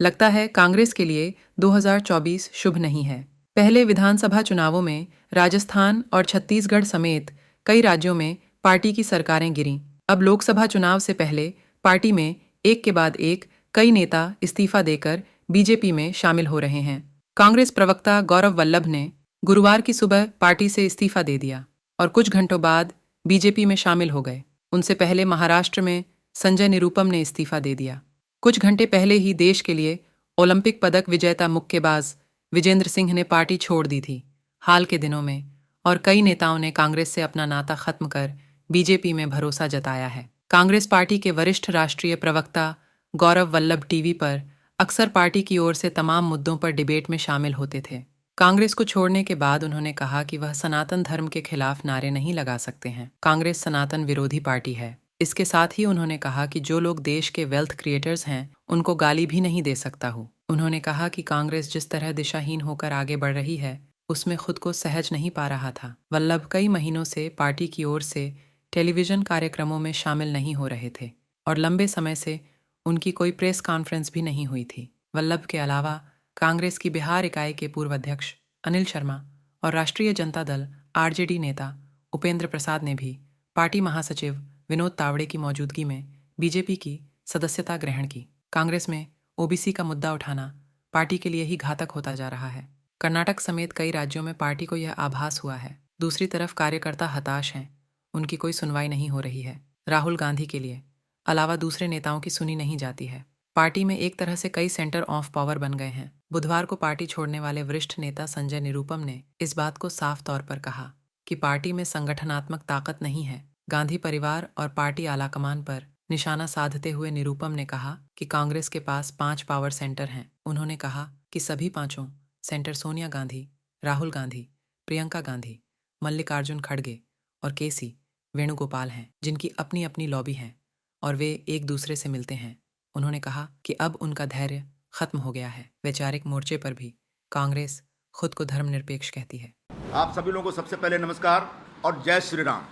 लगता है कांग्रेस के लिए 2024 शुभ नहीं है। पहले विधानसभा चुनावों में राजस्थान और छत्तीसगढ़ समेत कई राज्यों में पार्टी की सरकारें गिरीं। अब लोकसभा चुनाव से पहले पार्टी में एक के बाद एक कई नेता इस्तीफा देकर बीजेपी में शामिल हो रहे हैं। कांग्रेस प्रवक्ता गौरव वल्लभ ने गुरुवार की सुबह पार्टी से इस्तीफा दे दिया और कुछ घंटों बाद बीजेपी में शामिल हो गए। उनसे पहले महाराष्ट्र में संजय निरुपम ने इस्तीफा दे दिया। कुछ घंटे पहले ही देश के लिए ओलंपिक पदक विजेता मुक्केबाज विजेंद्र सिंह ने पार्टी छोड़ दी थी। हाल के दिनों में और कई नेताओं ने कांग्रेस से अपना नाता खत्म कर बीजेपी में भरोसा जताया है। कांग्रेस पार्टी के वरिष्ठ राष्ट्रीय प्रवक्ता गौरव वल्लभ टीवी पर अक्सर पार्टी की ओर से तमाम मुद्दों पर डिबेट में शामिल होते थे। कांग्रेस को छोड़ने के बाद उन्होंने कहा कि वह सनातन धर्म के खिलाफ नारे नहीं लगा सकते हैं। कांग्रेस सनातन विरोधी पार्टी है। इसके साथ ही उन्होंने कहा कि जो लोग देश के वेल्थ क्रिएटर्स हैं उनको गाली भी नहीं दे सकता हूँ। उन्होंने कहा कि कांग्रेस जिस तरह दिशाहीन होकर आगे बढ़ रही है उसमें खुद को सहज नहीं पा रहा था। वल्लभ कई महीनों से पार्टी की ओर से टेलीविजन कार्यक्रमों में शामिल नहीं हो रहे थे और लंबे समय से उनकी कोई प्रेस कॉन्फ्रेंस भी नहीं हुई थी। वल्लभ के अलावा कांग्रेस की बिहार इकाई के पूर्व अध्यक्ष अनिल शर्मा और राष्ट्रीय जनता दल आरजेडी नेता उपेंद्र प्रसाद ने भी पार्टी महासचिव विनोद तावड़े की मौजूदगी में बीजेपी की सदस्यता ग्रहण की। कांग्रेस में ओबीसी का मुद्दा उठाना पार्टी के लिए ही घातक होता जा रहा है। कर्नाटक समेत कई राज्यों में पार्टी को यह आभास हुआ है। दूसरी तरफ कार्यकर्ता हताश हैं, उनकी कोई सुनवाई नहीं हो रही है। राहुल गांधी के लिए अलावा दूसरे नेताओं की सुनी नहीं जाती है। पार्टी में एक तरह से कई सेंटर ऑफ पावर बन गए हैं। बुधवार को पार्टी छोड़ने वाले वरिष्ठ नेता संजय निरुपम ने इस बात को साफ तौर पर कहा कि पार्टी में संगठनात्मक ताकत नहीं है। गांधी परिवार और पार्टी आलाकमान पर निशाना साधते हुए निरुपम ने कहा कि कांग्रेस के पास 5 पावर सेंटर हैं। उन्होंने कहा कि सभी 5 सेंटर सोनिया गांधी, राहुल गांधी, प्रियंका गांधी, मल्लिकार्जुन खड़गे और केसी वेणुगोपाल हैं, जिनकी अपनी अपनी लॉबी है और वे एक दूसरे से मिलते हैं। उन्होंने कहा कि अब उनका धैर्य खत्म हो गया है। वैचारिक मोर्चे पर भी कांग्रेस खुद को धर्मनिरपेक्ष कहती है। आप सभी लोगों को सबसे पहले नमस्कार और जय श्री राम।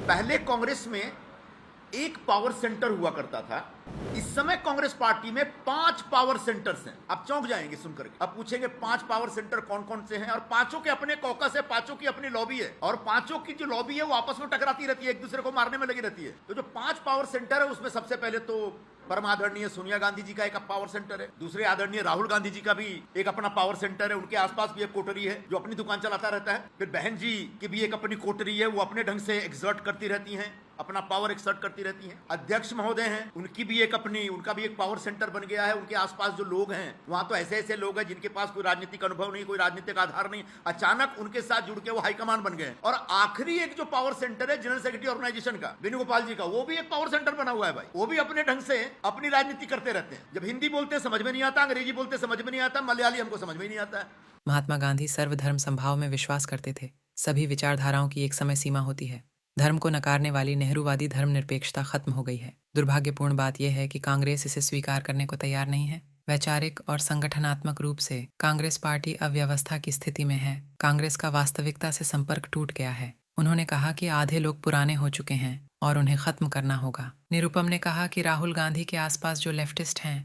पहले कांग्रेस में एक पावर सेंटर हुआ करता था। इस समय कांग्रेस पार्टी में 5 पावर सेंटर्स हैं। आप चौंक जाएंगे सुनकर के। अब पूछेंगे 5 पावर सेंटर कौन कौन से हैं, और 5 के अपने कॉकस है, 5 की अपनी लॉबी है, और 5 की जो लॉबी है वो आपस में टकराती रहती है, एक दूसरे को मारने में लगी रहती है। तो जो 5 पावर सेंटर है उसमें सबसे पहले तो परम आदरणीय सोनिया गांधी जी का एक पावर सेंटर है। दूसरे आदरणीय राहुल गांधी जी का भी एक अपना पावर सेंटर है। उनके आसपास भी एक कोटरी है जो अपनी दुकान चलाता रहता है। फिर बहन जी की भी एक अपनी कोटरी है, वो अपने ढंग से एक्सर्ट करती रहती हैं, अपना पावर एक्सर्ट करती रहती हैं। अध्यक्ष महोदय हैं, उनका भी एक पावर सेंटर बन गया है। उनके आसपास जो लोग हैं वहां तो ऐसे ऐसे लोग हैं जिनके पास कोई राजनीतिक अनुभव नहीं, कोई राजनीतिक आधार नहीं, अचानक उनके साथ जुड़ के वो हाईकमान बन गए। और आखिरी एक जो पावर सेंटर है जनरल सेक्रेटरी ऑर्गेनाइजेशन का वेणुगोपाल जी का, वो भी एक पावर सेंटर बना हुआ है भाई। वो भी अपने ढंग से अपनी राजनीति करते रहते हैं। जब हिंदी बोलते समझ में नहीं आता, अंग्रेजी बोलते समझ में नहीं आता, मलयाली हमको समझ में नहीं आता है। महात्मा गांधी सर्वधर्म संभाव में विश्वास करते थे। सभी विचारधाराओं की एक समय सीमा होती है। धर्म को नकारने वाली नेहरूवादी धर्मनिरपेक्षता खत्म हो गई है। दुर्भाग्यपूर्ण बात यह है कि कांग्रेस इसे स्वीकार करने को तैयार नहीं है। वैचारिक और संगठनात्मक रूप से कांग्रेस पार्टी अव्यवस्था की स्थिति में है। कांग्रेस का वास्तविकता से संपर्क टूट गया है। उन्होंने कहा कि आधे लोग पुराने हो चुके हैं और उन्हें खत्म करना होगा। निरुपम ने कहा कि राहुल गांधी के आसपास जो लेफ्टिस्ट हैं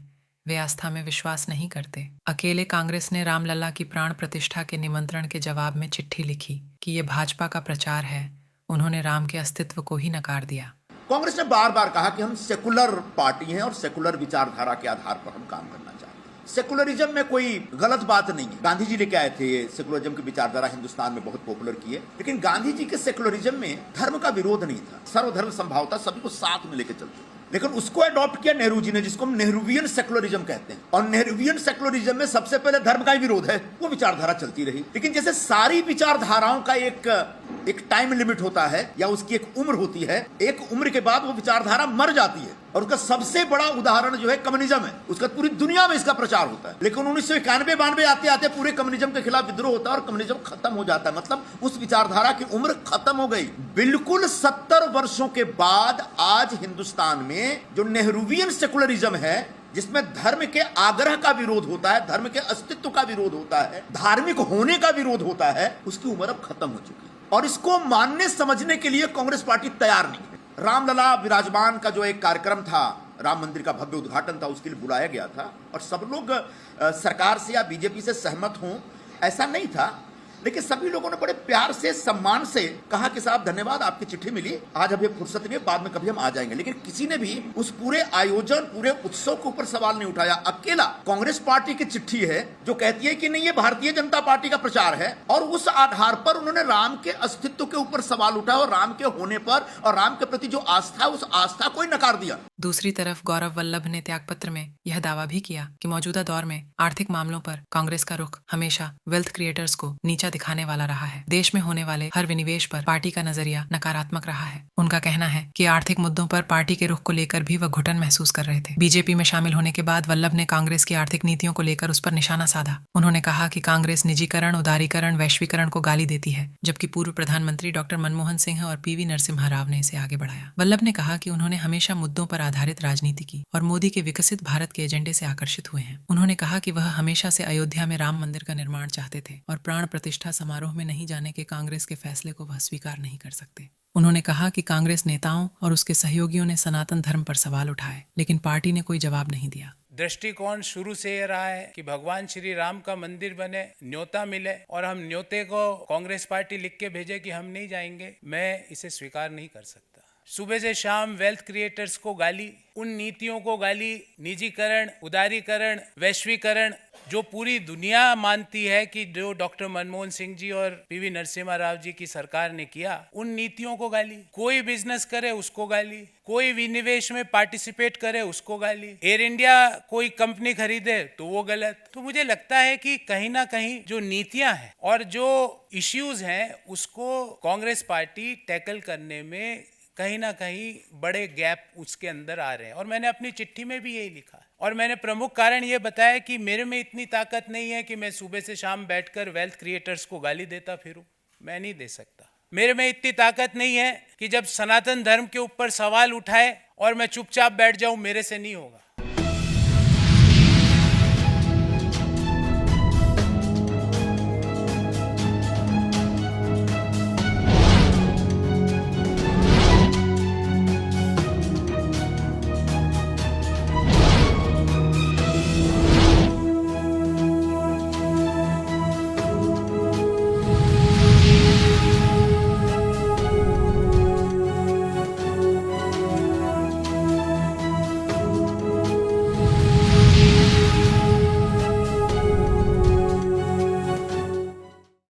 वे आस्था में विश्वास नहीं करते। अकेले कांग्रेस ने रामलला की प्राण प्रतिष्ठा के निमंत्रण के जवाब में चिट्ठी लिखी कि ये भाजपा का प्रचार है। उन्होंने राम के अस्तित्व को ही नकार दिया। कांग्रेस ने बार बार कहा कि हम सेकुलर पार्टी हैं और सेकुलर विचारधारा के आधार पर हम काम करना चाहते हैं। सेकुलरिज्म में कोई गलत बात नहीं है। गांधी जी लेके आए थे ये सेकुलरिज्म की विचारधारा, हिंदुस्तान में बहुत पॉपुलर की है। लेकिन गांधी जी के सेकुलरिज्म में धर्म का विरोध नहीं था, सर्वधर्म संभावता, सभी को साथ में लेके चलते थे। लेकिन उसको अडॉप्ट किया नेहरू जी ने, जिसको हम नेहरूवियन सेकुलरिज्म कहते हैं। और नेहरूवियन सेकुलरिज्म में सबसे पहले धर्म का ही विरोध है। वो विचारधारा चलती रही। लेकिन जैसे सारी विचारधाराओं का एक टाइम लिमिट होता है या उसकी एक उम्र होती है, एक उम्र के बाद वो विचारधारा मर जाती है। और उसका सबसे बड़ा उदाहरण जो है कम्युनिज्म है। उसका पूरी दुनिया में इसका प्रचार होता है। लेकिन 1991-92 आते आते पूरे कम्युनिज्म के खिलाफ विद्रोह होता है और कम्युनिज्म खत्म हो जाता है। मतलब उस विचारधारा की उम्र खत्म हो गई। बिल्कुल 70 वर्षों के बाद आज हिंदुस्तान में जो नेहरूवियन सेकुलरिज्म है, जिसमें धर्म के आग्रह का विरोध होता है, धर्म के अस्तित्व का विरोध होता है, धार्मिक होने का विरोध होता है, उसकी उम्र अब खत्म हो चुकी है। और इसको मानने समझने के लिए कांग्रेस पार्टी तैयार नहीं है। रामलला विराजमान का जो एक कार्यक्रम था, राम मंदिर का भव्य उद्घाटन था, उसके लिए बुलाया गया था और सब लोग सरकार से या बीजेपी से सहमत हों ऐसा नहीं था, लेकिन सभी लोगों ने बड़े प्यार से सम्मान से कहा कि साहब धन्यवाद, आपकी चिट्ठी मिली, आज अभी फुर्सत नहीं है, बाद में कभी हम आ जाएंगे। लेकिन किसी ने भी उस पूरे आयोजन, पूरे उत्सव के ऊपर सवाल नहीं उठाया। अकेला कांग्रेस पार्टी की चिट्ठी है जो कहती है कि नहीं ये भारतीय जनता पार्टी का प्रचार है, और उस आधार पर उन्होंने राम के अस्तित्व के ऊपर सवाल उठाया और राम के होने पर और राम के प्रति जो आस्था है उस आस्था को ही नकार दिया। दूसरी तरफ गौरव वल्लभ ने त्यागपत्र में यह दावा भी किया कि मौजूदा दौर में आर्थिक मामलों पर कांग्रेस का रुख हमेशा वेल्थ क्रिएटर्स को नीचा दिखाने वाला रहा है। देश में होने वाले हर विनिवेश पर पार्टी का नजरिया नकारात्मक रहा है। उनका कहना है कि आर्थिक मुद्दों पर पार्टी के रुख को लेकर भी वह घुटन महसूस कर रहे थे। बीजेपी में शामिल होने के बाद वल्लभ ने कांग्रेस की आर्थिक नीतियों को लेकर उस पर निशाना साधा। उन्होंने कहा कि कांग्रेस निजीकरण, उदारीकरण, वैश्वीकरण को गाली देती है, जबकि पूर्व प्रधानमंत्री डॉक्टर मनमोहन सिंह और पीवी नरसिम्हा राव ने इसे आगे बढ़ाया। वल्लभ ने कहा कि उन्होंने हमेशा मुद्दों पर आधारित राजनीति की और मोदी के विकसित भारत के एजेंडे से आकर्षित हुए हैं। उन्होंने कहा कि वह हमेशा से अयोध्या में राम मंदिर का निर्माण चाहते थे और प्राण प्रतिष्ठा समारोह में नहीं जाने के कांग्रेस के फैसले को वह स्वीकार नहीं कर सकते। उन्होंने कहा कि कांग्रेस नेताओं और उसके सहयोगियों ने सनातन धर्म पर सवाल उठाए, लेकिन पार्टी ने कोई जवाब नहीं दिया। दृष्टिकोण शुरू से ये रहा है कि भगवान श्री राम का मंदिर बने, न्योता मिले और हम न्योते को कांग्रेस पार्टी लिख के भेजे कि हम नहीं जाएंगे, मैं इसे स्वीकार नहीं कर सकता। सुबह से शाम वेल्थ क्रिएटर्स को गाली, उन नीतियों को गाली, निजीकरण, उदारीकरण, वैश्वीकरण जो पूरी दुनिया मानती है कि जो डॉक्टर मनमोहन सिंह जी और पीवी नरसिम्हा राव जी की सरकार ने किया, उन नीतियों को गाली। कोई बिजनेस करे उसको गाली, कोई विनिवेश में पार्टिसिपेट करे उसको गाली, एयर इंडिया कोई कंपनी खरीदे तो वो गलत। तो मुझे लगता है कि कहीं ना कहीं जो नीतियां हैं और जो इश्यूज हैं उसको कांग्रेस पार्टी टैकल करने में कहीं ना कहीं बड़े गैप उसके अंदर आ रहे हैं, और मैंने अपनी चिट्ठी में भी यही लिखा है। और मैंने प्रमुख कारण ये बताया कि मेरे में इतनी ताकत नहीं है कि मैं सुबह से शाम बैठकर वेल्थ क्रिएटर्स को गाली देता फिरूं, मैं नहीं दे सकता। मेरे में इतनी ताकत नहीं है कि जब सनातन धर्म के ऊपर सवाल उठाए और मैं चुपचाप बैठ जाऊं, मेरे से नहीं होगा।